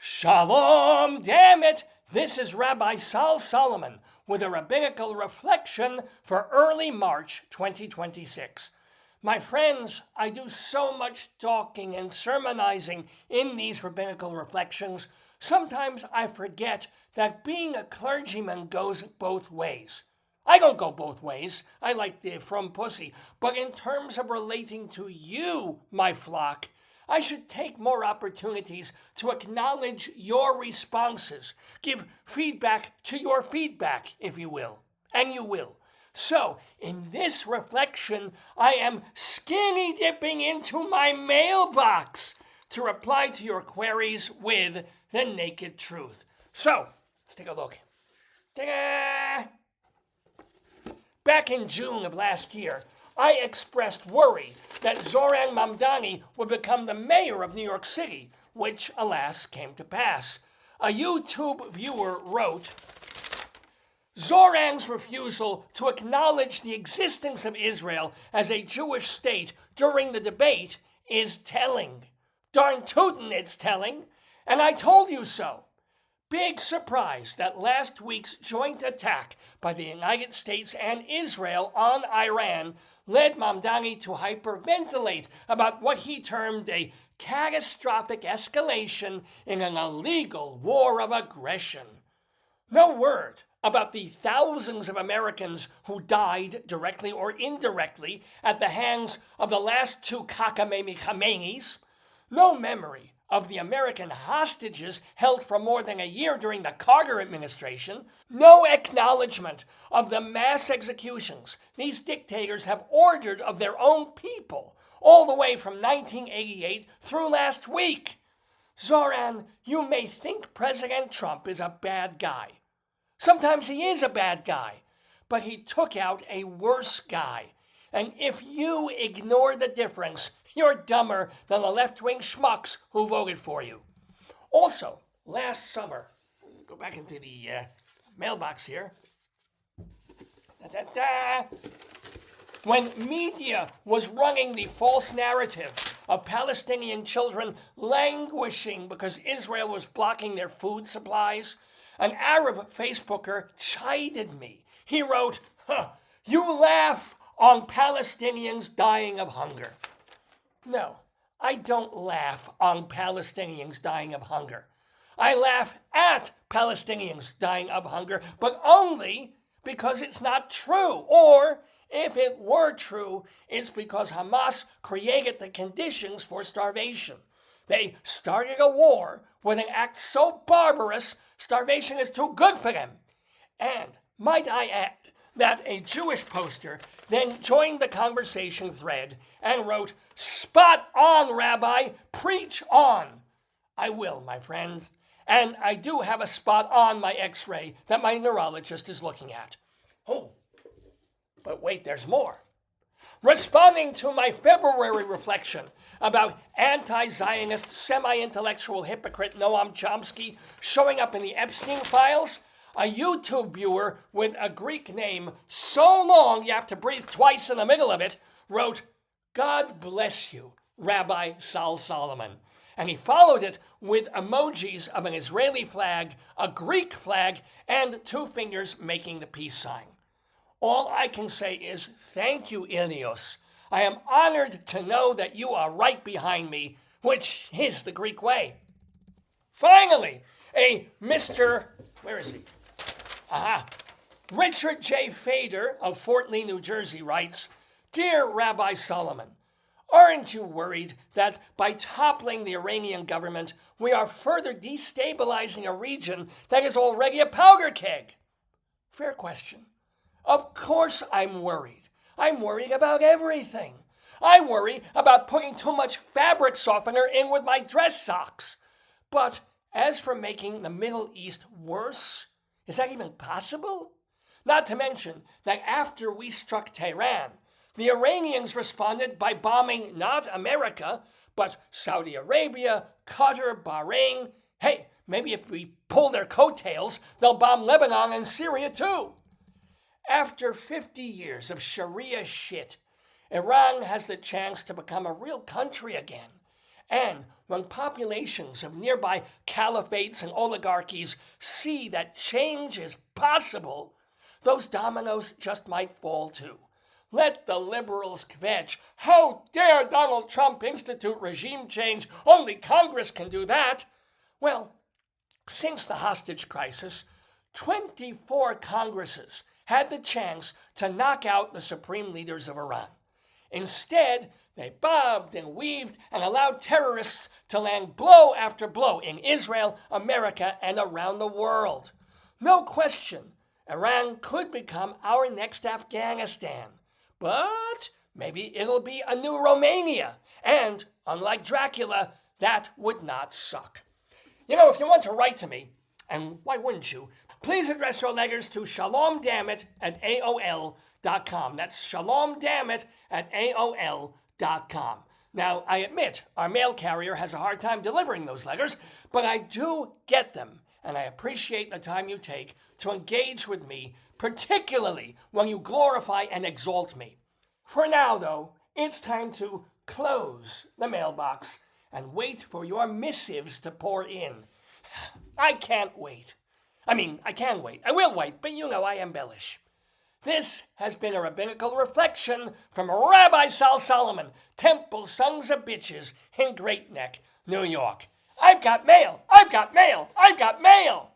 Shalom Dammit! This is Rabbi Sol Solomon with a Rabbinical Reflection for early March 2026. My friends, I do so much talking and sermonizing in these Rabbinical Reflections, sometimes I forget that being a clergyman goes both ways. I don't go both ways. I like the frum pussy. But in terms of relating to you, my flock, I should take more opportunities to acknowledge your responses, give feedback to your feedback, if you will, and you will. So, in this reflection, I am skinny dipping into my mailbox to reply to your queries with the naked truth. So, let's take a look. Ta-da! Back in June of last year, I expressed worry that Zoran Mamdani would become the mayor of New York City, which, alas, came to pass. A YouTube viewer wrote, Zoran's refusal to acknowledge the existence of Israel as a Jewish state during the debate is telling. Darn tootin' it's telling, and I told you so. Big surprise that last week's joint attack by the United States and Israel on Iran led Mamdani to hyperventilate about what he termed a catastrophic escalation in an illegal war of aggression. No word about the thousands of Americans who died directly or indirectly at the hands of the last two cockamamie Khomeinis. No memory of the American hostages held for more than a year during the Carter administration. No acknowledgement of the mass executions these dictators have ordered of their own people all the way from 1988 through last week. Zoran, you may think President Trump is a bad guy. Sometimes he is a bad guy, but he took out a worse guy. And if you ignore the difference, you're dumber than the left-wing schmucks who voted for you. Also, last summer, go back into the mailbox here. When media was running the false narrative of Palestinian children languishing because Israel was blocking their food supplies, an Arab Facebooker chided me. He wrote, "You laugh on Palestinians dying of hunger." No, I don't laugh on Palestinians dying of hunger. I laugh at Palestinians dying of hunger, but only because it's not true. Or, if it were true, it's because Hamas created the conditions for starvation. They started a war with an act so barbarous, starvation is too good for them. And, might I add, that a Jewish poster then joined the conversation thread and wrote, "Spot on, Rabbi, preach on." I will, my friend. And I do have a spot on my x-ray that my neurologist is looking at. Oh, but wait, there's more. Responding to my February reflection about anti-Zionist, semi-intellectual hypocrite Noam Chomsky showing up in the Epstein files, a YouTube viewer with a Greek name so long you have to breathe twice in the middle of it wrote, "God bless you, Rabbi Sol Solomon." And he followed it with emojis of an Israeli flag, a Greek flag, and two fingers making the peace sign. All I can say is thank you, Ilios. I am honored to know that you are right behind me, which is the Greek way. Finally, a Mr. Where is he? Richard J. Fader of Fort Lee, New Jersey writes, "Dear Rabbi Solomon, aren't you worried that by toppling the Iranian government, we are further destabilizing a region that is already a powder keg?" Fair question. Of course I'm worried. I'm worried about everything. I worry about putting too much fabric softener in with my dress socks. But as for making the Middle East worse, is that even possible? Not to mention that after we struck Tehran, the Iranians responded by bombing not America, but Saudi Arabia, Qatar, Bahrain. Hey, maybe if we pull their coattails, they'll bomb Lebanon and Syria too. After 50 years of Sharia shit, Iran has the chance to become a real country again. And when populations of nearby caliphates and oligarchies see that change is possible, those dominoes just might fall too. Let the liberals kvetch. How dare Donald Trump institute regime change? Only Congress can do that. Well, since the hostage crisis, 24 Congresses had the chance to knock out the supreme leaders of Iran. Instead, they bobbed and weaved and allowed terrorists to land blow after blow in Israel, America, and around the world. No question, Iran could become our next Afghanistan. But maybe it'll be a new Romania. And, unlike Dracula, that would not suck. If you want to write to me, and why wouldn't you, please address your letters to Shalom Dammit at AOL.com. That's Shalom Dammit at AOL.com. Now, I admit our mail carrier has a hard time delivering those letters, but I do get them, and I appreciate the time you take to engage with me, particularly when you glorify and exalt me. For now, though, it's time to close the mailbox and wait for your missives to pour in. I can't wait. I can wait. I will wait, but I embellish. This has been a Rabbinical Reflection from Rabbi Sol Solomon, Temple Sons of Bitches in Great Neck, New York. I've got mail! I've got mail! I've got mail!